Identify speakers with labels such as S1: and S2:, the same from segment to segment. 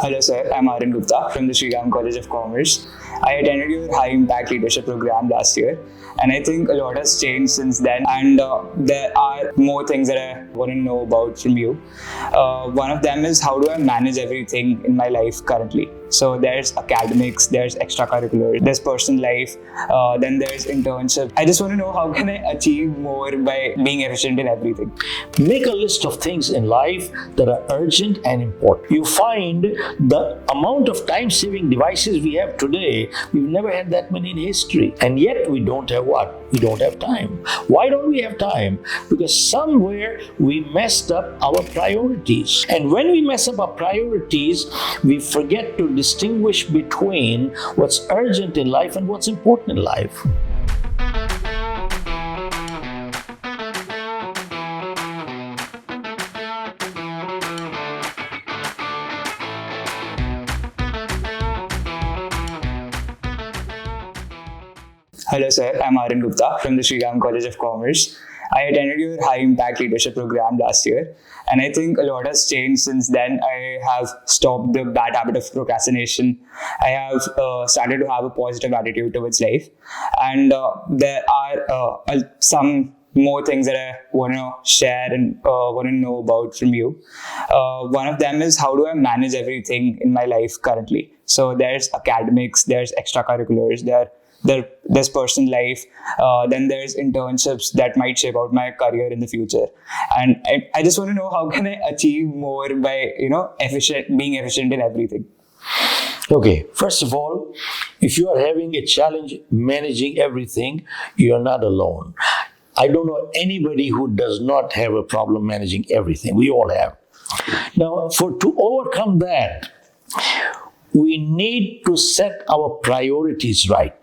S1: Hello, sir. I'm Aryan Gupta from the Sriram College of Commerce. I attended your high impact leadership program last year, and I think a lot has changed since then. And there are more things that I want to know about from you. One of them is, how do I manage everything in my life currently? So there's academics, there's extracurricular, there's personal life, then there's internship. I just want to know, how can I achieve more by being efficient in everything?
S2: Make a list of things in life that are urgent and important. You find the amount of time-saving devices we have today, we've never had that many in history. And yet we don't have what? We don't have time. Why don't we have time? Because somewhere we messed up our priorities. And when we mess up our priorities, we forget to distinguish between what's urgent in life and what's important in life.
S1: Hello, sir. I'm Aryan Gupta from the Sriram College of Commerce. I attended your high impact leadership program last year, and I think a lot has changed since then. I have stopped the bad habit of procrastination. I have started to have a positive attitude towards life, and there are some more things that I want to share and want to know about from you. One of them is, how do I manage everything in my life currently? So there's academics, there's extracurriculars, there's personal life, then there's internships that might shape out my career in the future. And I just want to know, how can I achieve more by being efficient in everything?
S2: Okay, first of all, if you are having a challenge managing everything, you are not alone. I don't know anybody who does not have a problem managing everything. We all have. Now, to overcome that, we need to set our priorities right.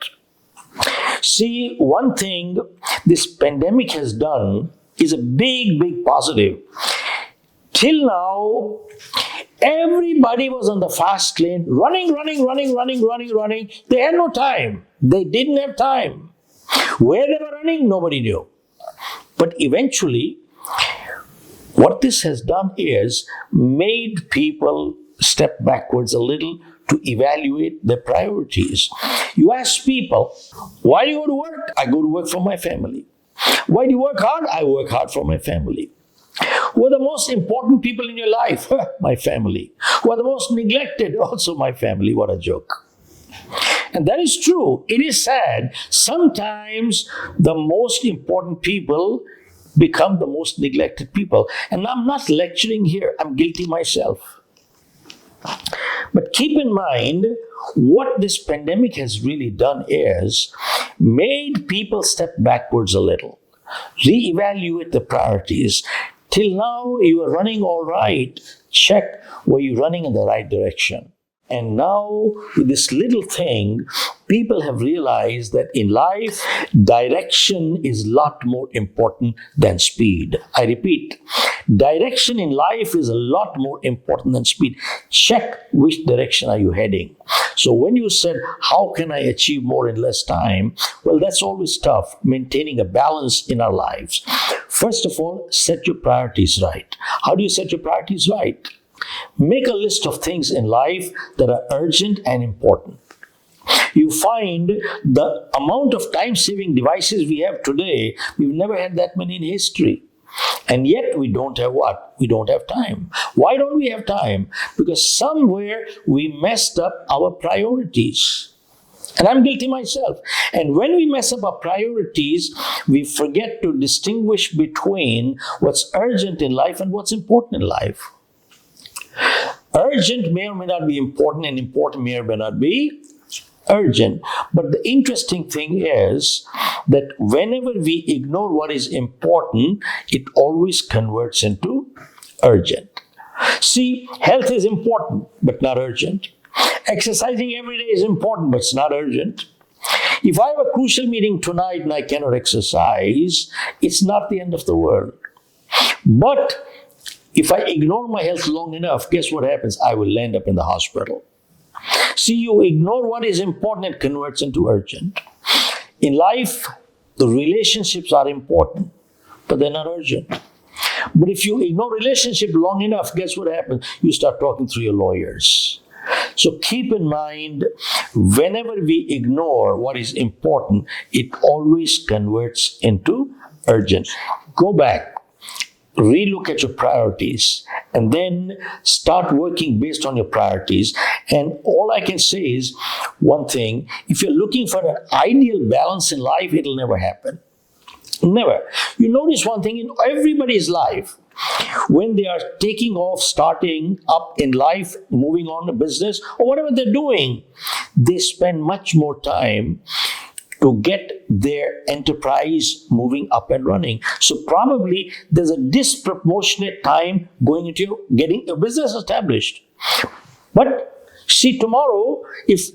S2: See, one thing this pandemic has done is a big positive. Till now, everybody was on the fast lane, running. They had no time. They didn't have time. Where they were running, nobody knew. But eventually, what this has done is made people step backwards a little to evaluate their priorities. You ask people, why do you go to work? I go to work for my family. Why do you work hard? I work hard for my family. Who are the most important people in your life? My family. Who are the most neglected? Also my family. What a joke. And that is true. It is sad. Sometimes the most important people become the most neglected people. And I'm not lecturing here. I'm guilty myself. But keep in mind, what this pandemic has really done is made people step backwards a little, reevaluate the priorities. Till now, you are running all right. Check, were you running in the right direction? And now, with this little thing, people have realized that in life, direction is a lot more important than speed. I repeat, direction in life is a lot more important than speed. Check which direction are you heading. So when you said, how can I achieve more in less time? Well, that's always tough, maintaining a balance in our lives. First of all, set your priorities right. How do you set your priorities right? Make a list of things in life that are urgent and important. You find the amount of time-saving devices we have today, we've never had that many in history. And yet we don't have what? We don't have time. Why don't we have time? Because somewhere we messed up our priorities. And I'm guilty myself. And when we mess up our priorities, we forget to distinguish between what's urgent in life and what's important in life. Urgent may or may not be important, and important may or may not be urgent. But the interesting thing is that whenever we ignore what is important, it always converts into urgent. See, health is important, but not urgent. Exercising every day is important, but it's not urgent. If I have a crucial meeting tonight and I cannot exercise, it's not the end of the world. But if I ignore my health long enough, guess what happens? I will end up in the hospital. See, you ignore what is important, it converts into urgent. In life, the relationships are important, but they're not urgent. But if you ignore relationship long enough, guess what happens? You start talking through your lawyers. So keep in mind, whenever we ignore what is important, it always converts into urgent. Go back, relook at your priorities, and then start working based on your priorities. And all I can say is one thing: if you're looking for an ideal balance in life, it'll never happen. Never. You notice one thing in everybody's life: when they are taking off, starting up in life, moving on to business, or whatever they're doing, they spend much more time to get their enterprise moving up and running. So probably there's a disproportionate time going into getting a business established. But see, tomorrow, if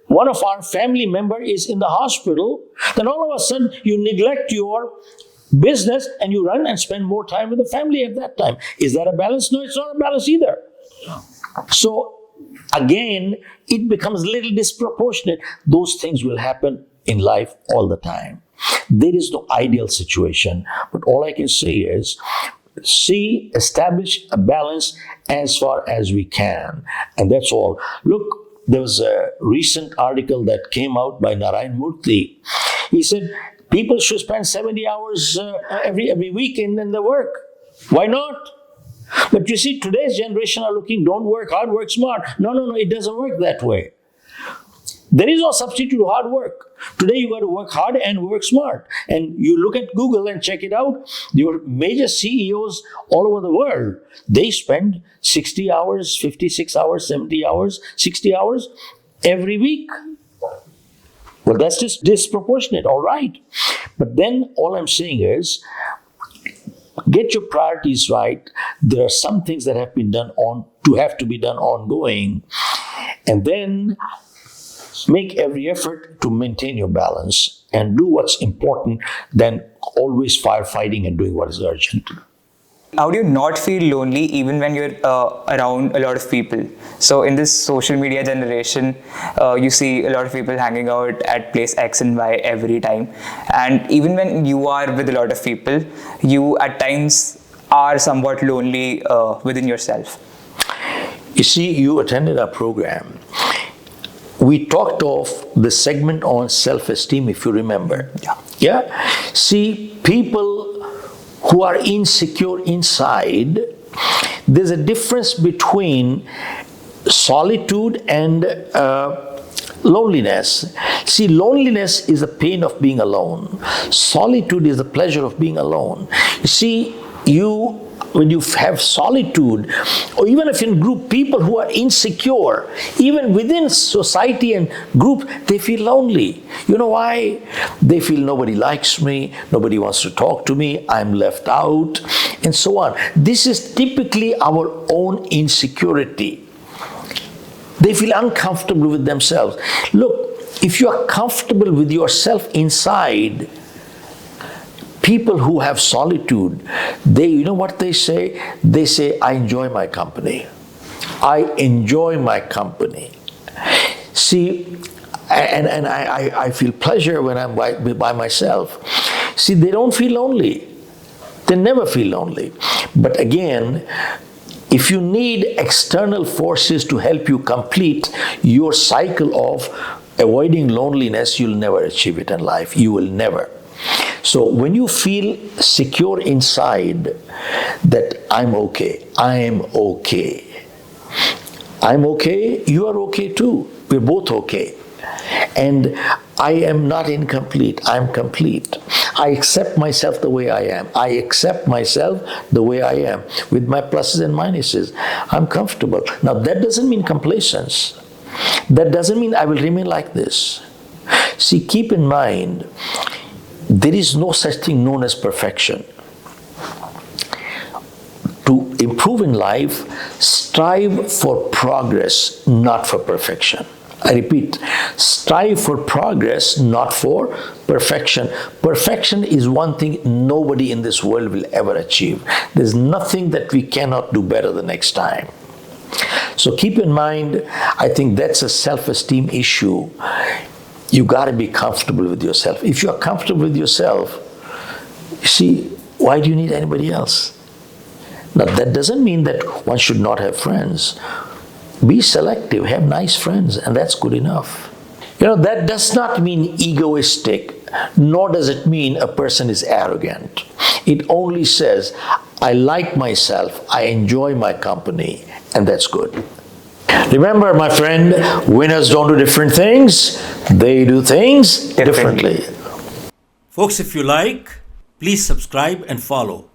S2: one of our family member is in the hospital, then all of a sudden you neglect your business and you run and spend more time with the family at that time. Is that a balance? No, it's not a balance either. So again, it becomes a little disproportionate. Those things will happen in life all the time. There is no ideal situation, but all I can say is, establish a balance as far as we can, and that's all. Look, there was a recent article that came out by Narayan Murthy. He said people should spend 70 hours every week in the work. Why not? But you see, today's generation are looking, don't work hard, work smart. No, it doesn't work that way. There is no substitute to hard work. Today you got to work hard and work smart. And you look at Google and check it out. Your major CEOs all over the world, they spend 60 hours, 56 hours, 70 hours, 60 hours every week. Well, that's just disproportionate, all right. But then all I'm saying is, get your priorities right. There are some things that have to be done ongoing. And then make every effort to maintain your balance and do what's important than always firefighting and doing what is urgent.
S1: How do you not feel lonely even when you're around a lot of people? So in this social media generation, you see a lot of people hanging out at place X and Y every time. And even when you are with a lot of people, you at times are somewhat lonely within yourself.
S2: You see, you attended our program. We talked of the segment on self-esteem, if you remember. Yeah. See, people who are insecure inside, there's a difference between solitude and loneliness. See, loneliness is the pain of being alone. Solitude is the pleasure of being alone. You see, when you have solitude, or even if in group, people who are insecure, even within society and group, they feel lonely. You know why? They feel nobody likes me, nobody wants to talk to me, I'm left out, and so on. This is typically our own insecurity. They feel uncomfortable with themselves. Look, if you are comfortable with yourself inside, people who have solitude, you know what they say? They say, I enjoy my company. I enjoy my company. See, and I feel pleasure when I'm by myself. See, they don't feel lonely. They never feel lonely. But again, if you need external forces to help you complete your cycle of avoiding loneliness, you'll never achieve it in life. You will never. So when you feel secure inside that I'm okay, I'm okay, you are okay too. We're both okay. And I am not incomplete, I'm complete. I accept myself the way I am. I accept myself the way I am, with my pluses and minuses. I'm comfortable. Now that doesn't mean complacence. That doesn't mean I will remain like this. See, keep in mind, there is no such thing known as perfection. To improve in life, strive for progress, not for perfection. I repeat, strive for progress, not for perfection. Perfection is one thing nobody in this world will ever achieve. There's nothing that we cannot do better the next time. So keep in mind, I think that's a self-esteem issue. You got to be comfortable with yourself. If you are comfortable with yourself, you see, why do you need anybody else? Now, that doesn't mean that one should not have friends. Be selective, have nice friends, and that's good enough. That does not mean egoistic, nor does it mean a person is arrogant. It only says, I like myself, I enjoy my company, and that's good. Remember, my friend, winners don't do different things, they do things differently.
S3: Folks, if you like, please subscribe and follow.